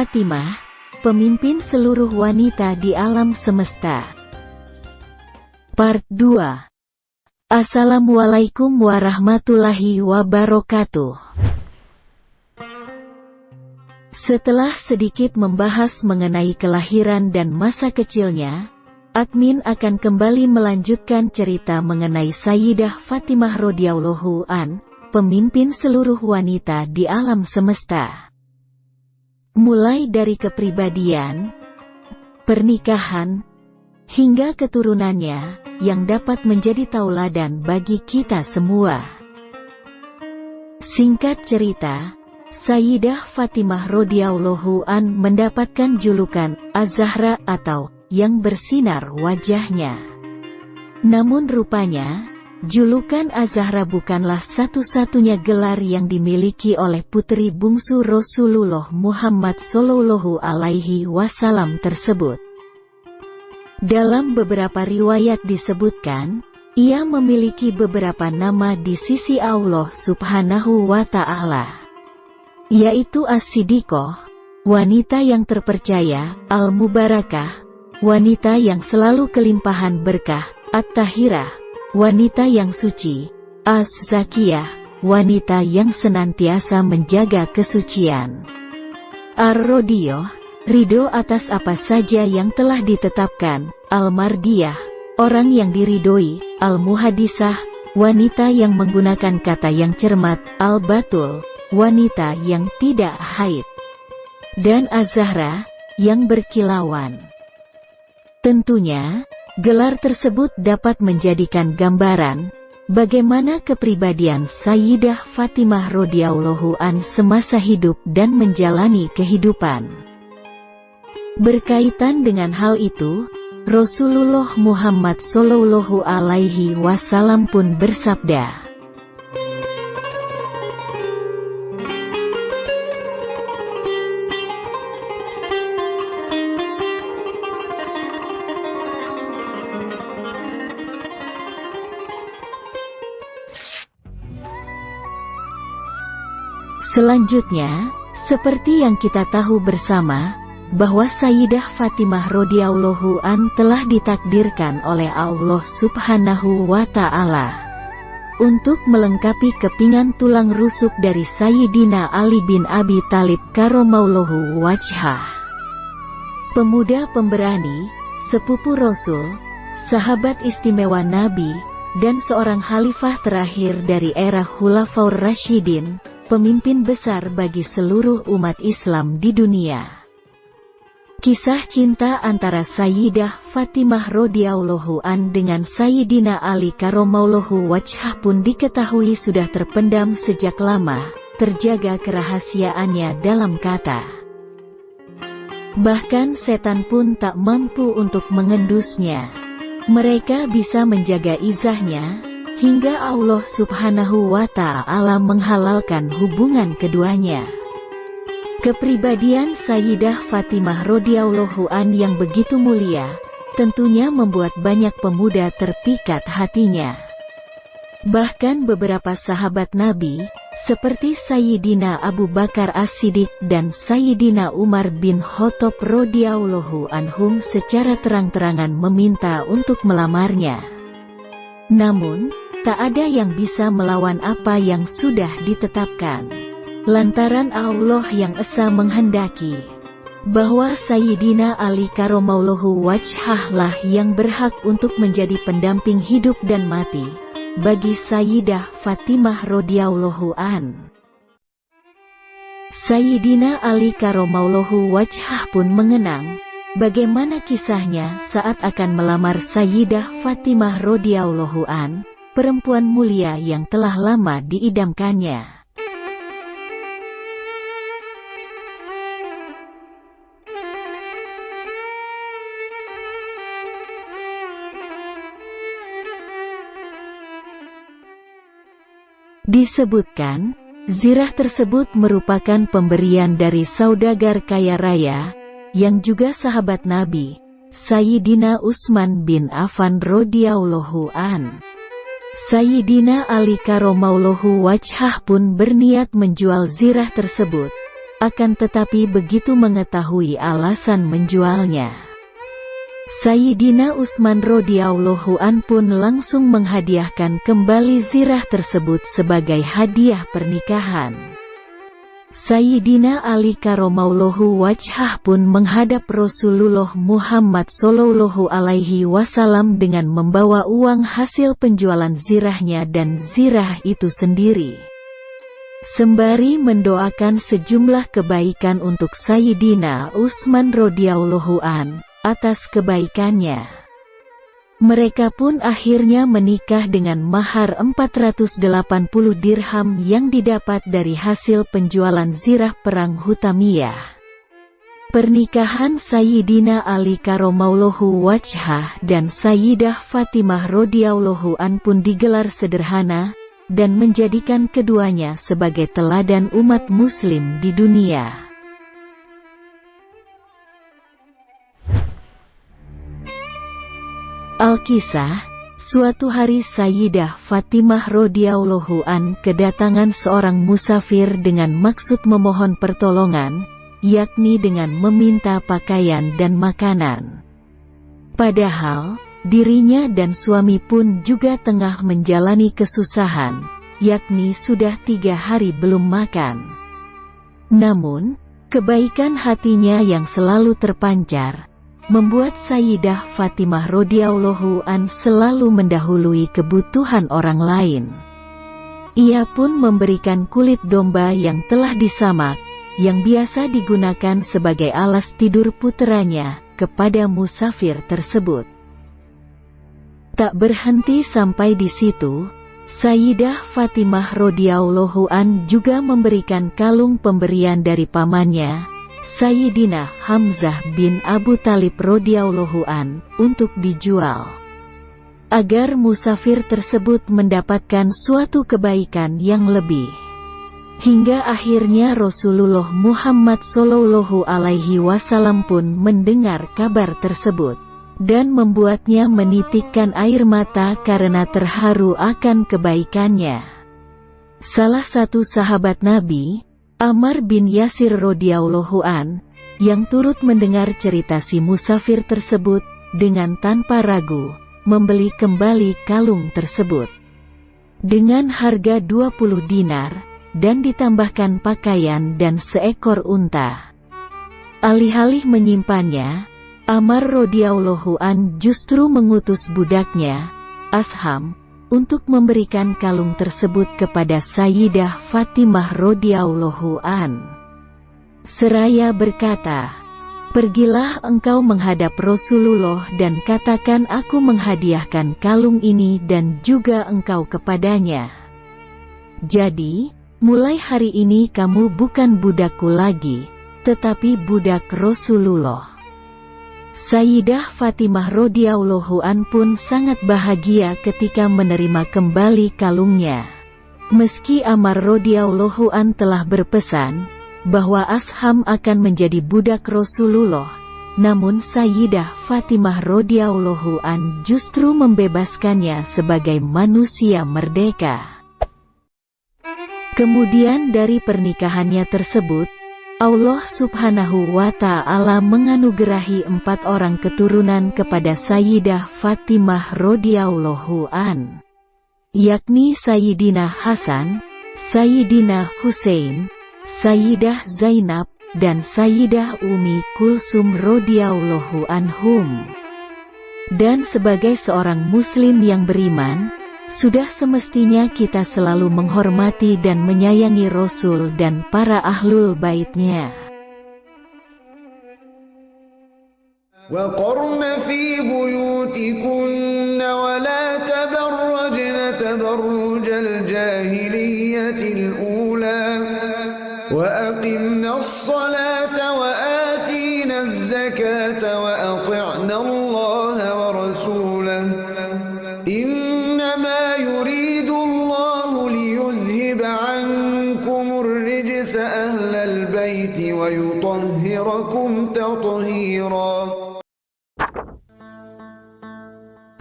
Fatimah, pemimpin seluruh wanita di alam semesta. Part 2. Assalamualaikum warahmatullahi wabarakatuh. Setelah sedikit membahas mengenai kelahiran dan masa kecilnya, admin akan kembali melanjutkan cerita mengenai Sayyidah Fatimah radhiyallahu an, pemimpin seluruh wanita di alam semesta. Mulai dari kepribadian, pernikahan, hingga keturunannya, yang dapat menjadi tauladan bagi kita semua. Singkat cerita, Sayyidah Fatimah radhiyallahu an mendapatkan julukan Az-Zahra atau yang bersinar wajahnya. Namun rupanya, julukan Az-Zahra bukanlah satu-satunya gelar yang dimiliki oleh putri bungsu Rasulullah Muhammad Shallallahu Alaihi Wasallam tersebut. Dalam beberapa riwayat disebutkan, ia memiliki beberapa nama di sisi Allah Subhanahu wa Ta'ala, yaitu As-Siddiqoh, wanita yang terpercaya, Al-Mubarakah, wanita yang selalu kelimpahan berkah, At-Tahirah, wanita yang suci, Az-Zakiyah, wanita yang senantiasa menjaga kesucian, Ar-Radiyah, ridho atas apa saja yang telah ditetapkan, Al-Mardiyah, orang yang diridhoi, Al-Muhadisah, wanita yang menggunakan kata yang cermat, Al-Batul, wanita yang tidak haid, dan Az-Zahra, yang berkilauan. Tentunya, gelar tersebut dapat menjadikan gambaran bagaimana kepribadian Sayyidah Fatimah radhiyallahu an semasa hidup dan menjalani kehidupan. Berkaitan dengan hal itu, Rasulullah Muhammad Shallallahu Alaihi Wasallam pun bersabda, selanjutnya, seperti yang kita tahu bersama, bahwa Sayyidah Fatimah radhiyallahu an telah ditakdirkan oleh Allah Subhanahu wa Ta'ala untuk melengkapi kepingan tulang rusuk dari Sayyidina Ali bin Abi Thalib karramallahu wajhah. Pemuda pemberani, sepupu Rasul, sahabat istimewa Nabi, dan seorang khalifah terakhir dari era Khulafaur Rasyidin, pemimpin besar bagi seluruh umat Islam di dunia. Kisah cinta antara Sayyidah Fatimah radhiyallahu an dengan Sayyidina Ali karramallahu wajhah pun diketahui sudah terpendam sejak lama, terjaga kerahasiaannya dalam kata. Bahkan setan pun tak mampu untuk mengendusnya. Mereka bisa menjaga izahnya, hingga Allah Subhanahu wa Ta'ala menghalalkan hubungan keduanya. Kepribadian Sayyidah Fatimah radhiyallahu an yang begitu mulia, tentunya membuat banyak pemuda terpikat hatinya. Bahkan beberapa sahabat Nabi, seperti Sayyidina Abu Bakar As-Siddiq dan Sayyidina Umar bin Khattab radhiyallahu anhum secara terang-terangan meminta untuk melamarnya. Namun, tak ada yang bisa melawan apa yang sudah ditetapkan. Lantaran Allah yang Esa menghendaki bahwa Sayyidina Ali karramallahu wajhah lah yang berhak untuk menjadi pendamping hidup dan mati bagi Sayyidah Fatimah radhiyallahu an. Sayyidina Ali karramallahu wajhah pun mengenang bagaimana kisahnya saat akan melamar Sayyidah Fatimah radhiyallahu an, perempuan mulia yang telah lama diidamkannya. Disebutkan, zirah tersebut merupakan pemberian dari saudagar kaya raya, yang juga sahabat Nabi, Sayyidina Utsman bin Affan radhiyallahu an. Sayyidina Ali karramallahu wajhah pun berniat menjual zirah tersebut, akan tetapi begitu mengetahui alasan menjualnya, Sayyidina Utsman radhiyallahu an pun langsung menghadiahkan kembali zirah tersebut sebagai hadiah pernikahan. Sayyidina Ali karramallahu wajhah pun menghadap Rasulullah Muhammad sallallahu alaihi wasallam dengan membawa uang hasil penjualan zirahnya dan zirah itu sendiri, sembari mendoakan sejumlah kebaikan untuk Sayyidina Utsman radhiyallahu an atas kebaikannya. Mereka pun akhirnya menikah dengan mahar 480 dirham yang didapat dari hasil penjualan zirah perang Hutamiyah. Pernikahan Sayyidina Ali karramallahu wajhah dan Sayyidah Fatimah radhiyallahu an pun digelar sederhana dan menjadikan keduanya sebagai teladan umat muslim di dunia. Alkisah, suatu hari Sayyidah Fatimah radhiyallahu an kedatangan seorang musafir dengan maksud memohon pertolongan, yakni dengan meminta pakaian dan makanan. Padahal, dirinya dan suami pun juga tengah menjalani kesusahan, yakni sudah 3 hari belum makan. Namun, kebaikan hatinya yang selalu terpancar membuat Sayyidah Fatimah radhiyallahu an selalu mendahului kebutuhan orang lain. Ia pun memberikan kulit domba yang telah disamak, yang biasa digunakan sebagai alas tidur puteranya, kepada musafir tersebut. Tak berhenti sampai di situ, Sayyidah Fatimah radhiyallahu an juga memberikan kalung pemberian dari pamannya, Sayyidina Hamzah bin Abu Thalib radhiyallahu an, untuk dijual, agar musafir tersebut mendapatkan suatu kebaikan yang lebih. Hingga akhirnya Rasulullah Muhammad sallallahu alaihi wasallam pun mendengar kabar tersebut, dan membuatnya menitikkan air mata karena terharu akan kebaikannya. Salah satu sahabat Nabi, Ammar bin Yasir radhiyallahu an, yang turut mendengar cerita si musafir tersebut, dengan tanpa ragu, membeli kembali kalung tersebut dengan harga 20 dinar, dan ditambahkan pakaian dan seekor unta. Alih-alih menyimpannya, Ammar radhiyallahu an justru mengutus budaknya, Asham, untuk memberikan kalung tersebut kepada Sayyidah Fatimah radhiyallahu an. Seraya berkata, "Pergilah engkau menghadap Rasulullah dan katakan aku menghadiahkan kalung ini dan juga engkau kepadanya. Jadi, mulai hari ini kamu bukan budakku lagi, tetapi budak Rasulullah." Sayyidah Fatimah radhiyallahu an pun sangat bahagia ketika menerima kembali kalungnya. Meski Ammar radhiyallahu an telah berpesan bahwa Asham akan menjadi budak Rasulullah, namun Sayyidah Fatimah radhiyallahu an justru membebaskannya sebagai manusia merdeka. Kemudian dari pernikahannya tersebut, Allah subhanahu wa ta'ala menganugerahi 4 orang keturunan kepada Sayyidah Fatimah radhiyallahu an, yakni Sayyidina Hasan, Sayyidina Husain, Sayyidah Zainab, dan Sayyidah Ummi Kulsum radhiyallahu anhum. Dan sebagai seorang muslim yang beriman, sudah semestinya kita selalu menghormati dan menyayangi Rasul dan para ahlul baitnya. وَقَرْنَ فِي بُيُوتِكُنَّ وَلَا تَبَرَّجْنَ تَبَرُّجَ الْجَاهِلِيَّةِ الْأُولَى وَأَقِمْنَ الصَّلَاةَ وَآتِينَ الزَّكَاةَ وَأَطِعْنَ اللَّهَ وَرَسُولَهُ إِنَّمَا يُرِيدُ اللَّهُ لِيُذْهِبَ عَنكُمُ الرِّجْسَ أَهْلَ الْبَيْتِ وَيُطَهِّرَكُمْ تَطْهِيرًا.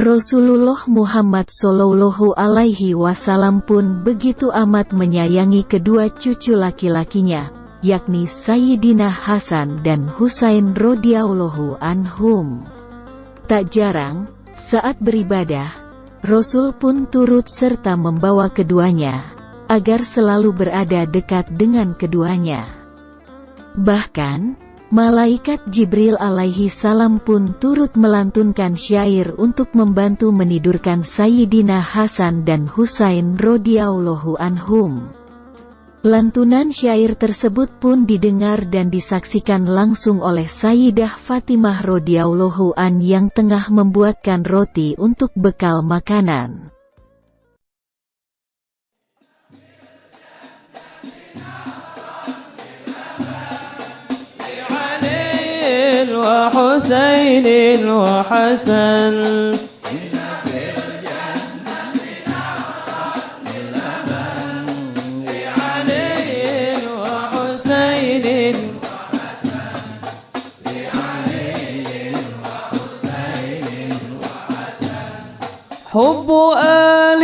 Rasulullah Muhammad sallallahu alaihi wasallam pun begitu amat menyayangi kedua cucu laki-lakinya, yakni Sayyidina Hasan dan Husain radhiyallahu anhum. Tak jarang, saat beribadah, Rasul pun turut serta membawa keduanya, agar selalu berada dekat dengan keduanya. Bahkan, malaikat Jibril alaihi salam pun turut melantunkan syair untuk membantu menidurkan Sayyidina Hasan dan Husain radhiyallahu anhum. Lantunan syair tersebut pun didengar dan disaksikan langsung oleh Sayyidah Fatimah radhiyallahu an yang tengah membuatkan roti untuk bekal makanan. وحسين وحسن حب آل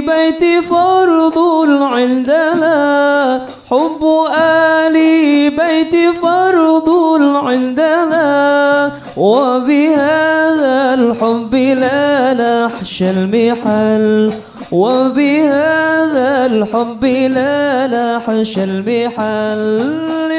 بيت فرض عندنا حب آل بيت فرض عندنا وبهذا الحب لا نحشى المحل وبهذا الحب لا نحشى المحل